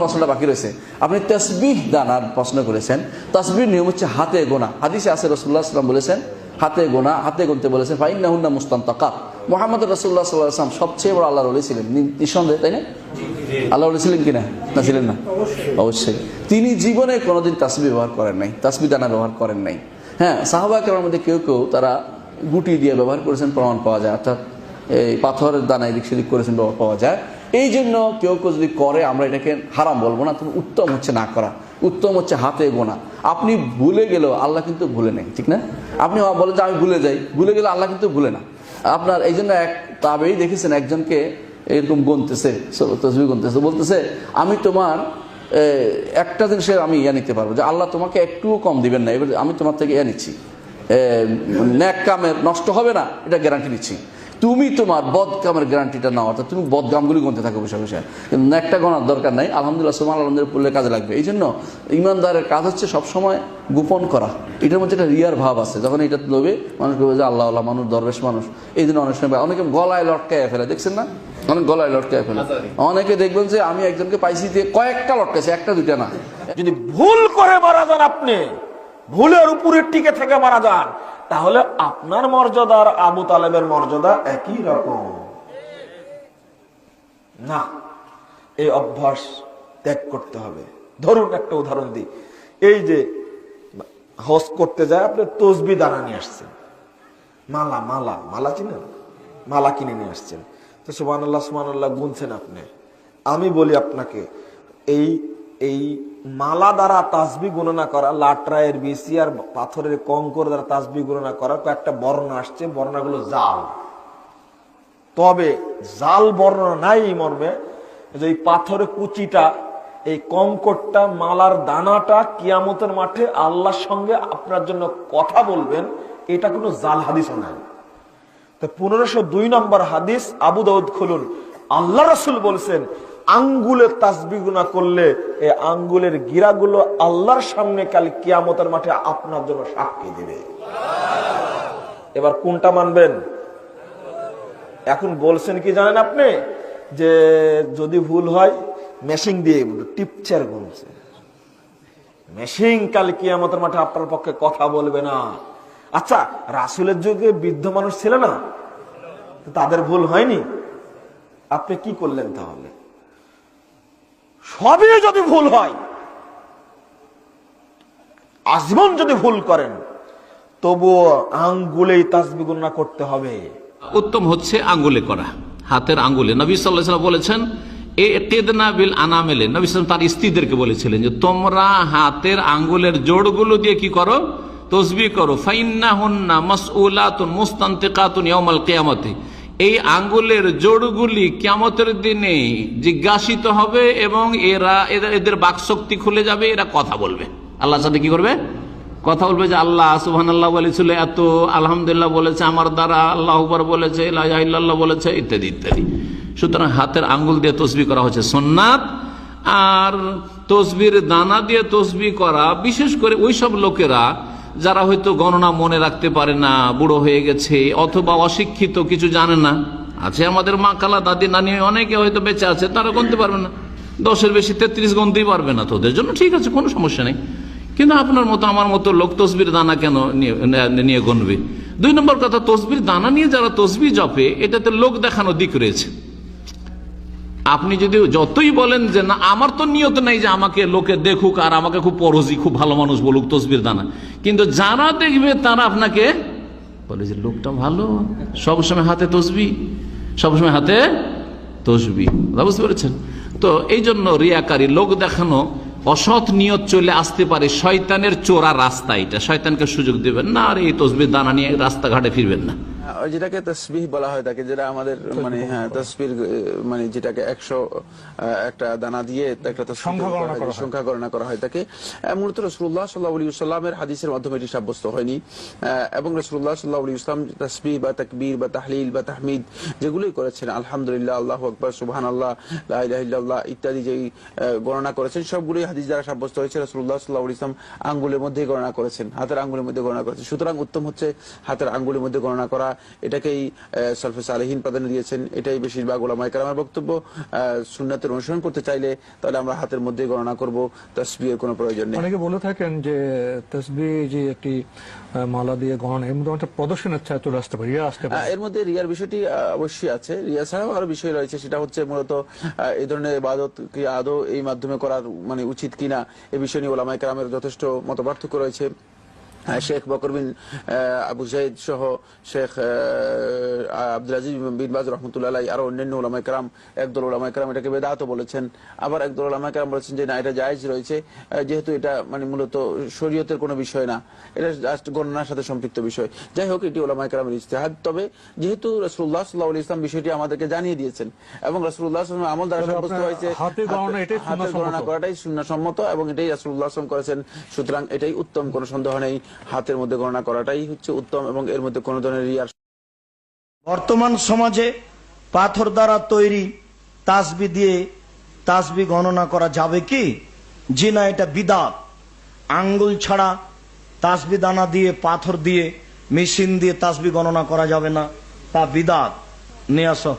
প্রশ্নটা বাকি রয়েছে। আপনি তাসবিহ দানার প্রশ্ন করেছেন। তাসবিহ নিয়ম হচ্ছে হাতে গোনা। হাদিসে আছে রাসূলুল্লাহ সাল্লাল্লাহু আলাইহি ওয়াসাল্লাম বলেছেন হাতে গোনা, হাতে গুনতে বলেছেন। ফাইন্নাহুন্না মুস্তানতাকাত। মুহাম্মদ রাসূলুল্লাহ সাল্লাল্লাহু আলাইহি ওয়াসাল্লাম সবচেয়ে বড় আল্লাহর ওলি ছিলেন নিঃসন্দেহে, তাই না? আল্লাহর ওলি ছিলেন কিনা? না ছিলেন না? অবশ্যই। তিনি জীবনে কোনোদিন তাসবিহ ব্যবহার করেন নাই, তাসবিহ দানা ব্যবহার করেন নাই। হ্যাঁ, সাহাবা কেরামের মধ্যে কেউ কেউ তারা গুটি দিয়ে ব্যবহার করেছেন, প্রমাণ পাওয়া যায়। অর্থাৎ এই পাথরের দানা এদিক সেদিক করেছেন, পাওয়া যায়। এই জন্য কেউ কেউ যদি করে আমরা এটাকে হারাম বলবো না, তবে উত্তম হচ্ছে না করা। উত্তম হচ্ছে হাতে গোনা। আপনি ভুলে গেলেও আল্লাহ কিন্তু ভুলে নেই, ঠিক না? আপনি বলেন যে আমি ভুলে যাই, ভুলে গেলে আল্লাহ কিন্তু ভুলে না আপনার। এই জন্য এক তাবেঈ দেখেছেন একজনকে এরকম গুনতেছে, তাসবিহ গুনতেছে, বলতেছে আমি তোমার একটা জিনিসের আমি নিতে পারবো, যে আল্লাহ তোমাকে একটুও কম দিবেন না, এবার আমি তোমার থেকে নিচ্ছি, ন্যাক কামের নষ্ট হবে না এটা গ্যারান্টি নিচ্ছি। তুমি তোমার বদ কামের গ্যারান্টিটা নাও, অর্থাৎ তুমি বদ কামগুলি গুনতে থাকো বসে বসে, কিন্তু ন্যাকটা গোনার দরকার নাই। আলহামদুলিল্লাহ, সুবহানাল্লাহ, আলহামদুলিল্লাহ পড়লে কাজে লাগবে। এই জন্য ইমানদারের কাজ হচ্ছে সবসময় গোপন করা। এটার মধ্যে একটা রিয়ার ভাব আছে। যখন এটা লোবে মানুষ বলবে যে আল্লাহ আল্লাহ, মানুষ দরবেশ মানুষ। এই জন্য অনেক সময় অনেকে গলায় লটকায় ফেলে, দেখছেন না? অনেক গলায় লটকায় ফেলে। অনেকে দেখবেন যে আমি একজনকে পাইছি দিয়ে কয়েকটা লটকাইছে, একটা দুইটা না। যদি ভুল করে মারা যান, আপনি ভুলের উপরে টিকে থেকে মারা যান, তাহলে আপনার মর্যাদা আর আবু তালেবের মর্যাদা একই রকম না। এই অভ্যাস ত্যাগ করতে হবে। ধরুন একটা উদাহরণ দিই, এই যে হজ করতে যায়, আপনি তসবিহ দানা নিয়ে আসছেন, মালা মালা মালা চিনেন, মালা কিনে নিয়ে আসছেন, তো সুবহানাল্লাহ সুবহানাল্লাহ গুনছেন আপনি। আমি বলি আপনাকে, এই মালা দ্বারা তাসবিহ গণনা করা, লাটরায়ের বিসি আর পাথরের কঙ্কর দ্বারা তাসবিহ গণনা করা কয়েকটা বর্ণনা আসছে, বর্ণনাগুলো জাল। তবে জাল বর্ণনা নাই এই মর্মে যে এই পাথরের কুচিটা, এই কঙ্করটা, মালার দানাটা কিয়ামতের মাঠে আল্লাহর সঙ্গে আপনার জন্য কথা বলবেন, এটা কোনো জাল হাদিসও নাই। তো 1502 নম্বর হাদিস, আবু দাউদ খুলুন, আল্লাহ রাসূল বলছেন আঙ্গুলের তাসবিহ গুনাহ করলে এই আঙ্গুলের গিরাগুলো আল্লাহর সামনে কাল কিয়ামতের মাঠে আপনার জন্য সাক্ষী দিবে। এবার কোনটা মানবেন? এখন বলছেন কি জানেন আপনি, যে যদি ভুল হয় মেশিন দিয়ে টিপচার গুনছে, মেশিন কাল কিয়ামতের মাঠে আপনার পক্ষে কথা বলবে না। আচ্ছা, রাসূলের যুগে বৃদ্ধ মানুষ ছিল না, তাদের ভুল হয়নি? আপনি কি করলেন তাহলে? সবই যদি ভুল হয়, আজীবন যদি ভুল করেন, তবুও আঙ্গুলেই তাসবিহ গণনা করতে হবে। উত্তম হচ্ছে আঙ্গুলে করা, হাতের আঙ্গুলে। নবী সাল্লাল্লাহু আলাইহি ওয়াসাল্লাম বলেছেন এতেদনা বিল আনামিলে। নবী সাল্লাল্লাহু আলাইহি ওয়াসাল্লাম তার স্ত্রীদেরকে বলেছিলেন যে তোমরা হাতের আঙ্গুলের জোড়গুলো দিয়ে কি করো? তাসবিহ করো। ফাইন্নাহুন্না মাসউলাতুন মুস্তানতিকাতুন ইয়াউমাল কিয়ামতি। এই আঙ্গুলের জোড়গুলি কিয়ামতের দিনে জিজ্ঞাসিত হবে এবং এদের বাকশক্তি খুলে যাবে, এরা কথা বলবে, আল্লাহর সাথে কি করবে? কথা বলবে, যে আল্লাহ সুবহানাল্লাহ বলেছিল, এত আলহামদুলিল্লাহ বলেছে আমার দ্বারা, আল্লাহু আকবার বলেছে, লা ইলাহা ইল্লাল্লাহ বলেছে, ইত্যাদি ইত্যাদি। সুতরাং হাতের আঙ্গুল দিয়ে তাসবিহ করা হচ্ছে সুন্নাত। আর তাসবিহর দানা দিয়ে তাসবিহ করা, বিশেষ করে ওই সব লোকেরা যারা হয়তো গণনা মনে রাখতে পারে না, বুড়ো হয়ে গেছে, অথবা অশিক্ষিত, কিছু জানে না। আছে আমাদের মা, খালা, দাদি, নানি, অনেকে হয়তো বেঁচে আছে, তারা গুনতে পারবে না, 10-এর বেশি 33 গুনতেই পারবে না। তোদের জন্য ঠিক আছে, কোনো সমস্যা নেই। কিন্তু আপনার মতো আমার মতো লোক তসবির দানা কেন নিয়ে গুনবে? 2 নম্বর কথা, তসবির দানা নিয়ে যারা তসবিহ জপে, এটাতে লোক দেখানো দিক রয়েছে। আপনি যদি যতই বলেন যে না, আমার তো নিয়ত নাই যে আমাকে লোকে দেখুক আর আমাকে খুব পরজি, খুব ভালো মানুষ বলুক তসবির দানা, কিন্তু যারা দেখবে তারা আপনাকে বলে যে লোকটা ভালো, সবসময় হাতে তসবিহ, সবসময় হাতে তসবিহ। বুঝতে পেরেছেন? তো এই জন্য রিয়াকারী, লোক দেখানো, অসৎ নিয়ত চলে আসতে পারে। শয়তানের চোরা রাস্তা এটা, শয়তানকে সুযোগ দেবেন না। আর এই তসবিহ দানা নিয়ে রাস্তাঘাটে ফিরবেন না। যেটাকে তাসবিহ বলা হয় থাকে, যেটা আমাদের মানে তাসবিহ মানে যেটাকে 100 একটা দানা দিয়ে একটা সংখ্যা গণনা করা হয় থাকে, মূলত রাসূলুল্লাহ সাল্লাল্লাহু আলাইহি ওয়াসাল্লামের হাদিসের মাধ্যমে এটি সাব্যস্ত হয়নি। এবং রাসূলুল্লাহ সাল্লাল্লাহু আলাইহি ওয়াসাল্লাম তাসবিহ বা তাকবীর বা তাহলিল বা তাহমিদ যেগুলোই করেছেন, আলহামদুলিল্লাহ, আল্লাহু আকবার, সুবহানাল্লাহ, লা ইলাহা ইল্লাল্লাহ ইত্যাদি যেই গণনা করেছেন, সবগুলোই হাদিস দ্বারা সাব্যস্ত হয়েছে। রাসূলুল্লাহ সাল্লাল্লাহু আলাইহি ওয়াসাল্লাম আঙ্গুলের মধ্যে গণনা করেছেন, হাতের আঙ্গুলের মধ্যে গণনা করেছেন। সুতরাং উত্তম হচ্ছে হাতের আঙ্গুলের মধ্যে গণনা করা। এটাকেই সালফে সালেহিন প্রাধান্য দিয়েছেন, এটাই বেশিরভাগ ওলামায়ে কেরামের বক্তব্য। সুন্নাতের অনুসরণ করতে চাইলে তাহলে আমরা হাতের মধ্যে গণনা করব, তাসবিহের কোনো প্রয়োজন নেই। অনেকে বলে থাকেন যে তাসবিহ যে একটি মালা দিয়ে গণনা, এর মধ্যে একটা প্রদর্শনের ছায়া চলে আসতে পারে, রিয়া আসতে পারে। এর মধ্যে রিয়ার বিষয়টি অবশ্যই আছে, রিয়া ছাড়াও আরো বিষয় রয়েছে, সেটা হচ্ছে মূলত এই ধরনের ইবাদত কি আদৌ এই মাধ্যমে করার মানে উচিত কিনা, এই বিষয় নিয়ে ওলামায়ে কেরামের যথেষ্ট মতপার্থক্য রয়েছে। শেখ বকর বিন আবু যায়েদ সহ শেখ আব্দুল আজিজ বিন বাজ রহমতুল্লাহ আলাইহি আরো অন্যান্য ওলামায়ে কেরাম, একদল ওলামায়ে কেরাম এটাকে বেদাতও বলেছেন, আবার একদল ওলামায়ে কেরাম বলেছেন যে না, এটা জায়েজ রয়েছে, যেহেতু এটা মানে মূলত শরীয়তের কোনো বিষয় না, এটা জাস্ট গণনার সাথে সম্পৃক্ত বিষয়। যাই হোক, এটি ওলামায়ে কেরামের ইজতিহাদ। তবে যেহেতু রাসূলুল্লাহ সাল্লাল্লাহু আলাইহি ওয়াসাল্লাম বিষয়টি আমাদেরকে জানিয়ে দিয়েছেন এবং রাসূলুল্লাহ সাল্লাল্লাহু আলাইহি ওয়াসাল্লাম আমল দ্বারা সাব্যস্ত হয়েছে হাতে গণনা, এটাই হাতে গণনা করাটাই সুন্নাহসম্মত এবং এটাই রাসূলুল্লাহ সাল্লাল্লাহু আলাইহি ওয়াসাল্লাম করেছেন। সুতরাং এটাই উত্তম, কোনো সন্দেহ নেই, হাতের মধ্যে গণনা করাটাই হচ্ছে উত্তম এবং এর মধ্যে কোনো ধরনের রিয়ার। বর্তমান সমাজে পাথর দ্বারা তৈরি তাসবি দিয়ে তাসবি গণনা করা যাবে কি? জি না, এটা বিদআত। আঙ্গুল ছাড়া তাসবি দানা দিয়ে, পাথর দিয়ে, মেশিন দিয়ে তাসবি গণনা করা যাবে না, তা বিদআত। নিয়ে আসো।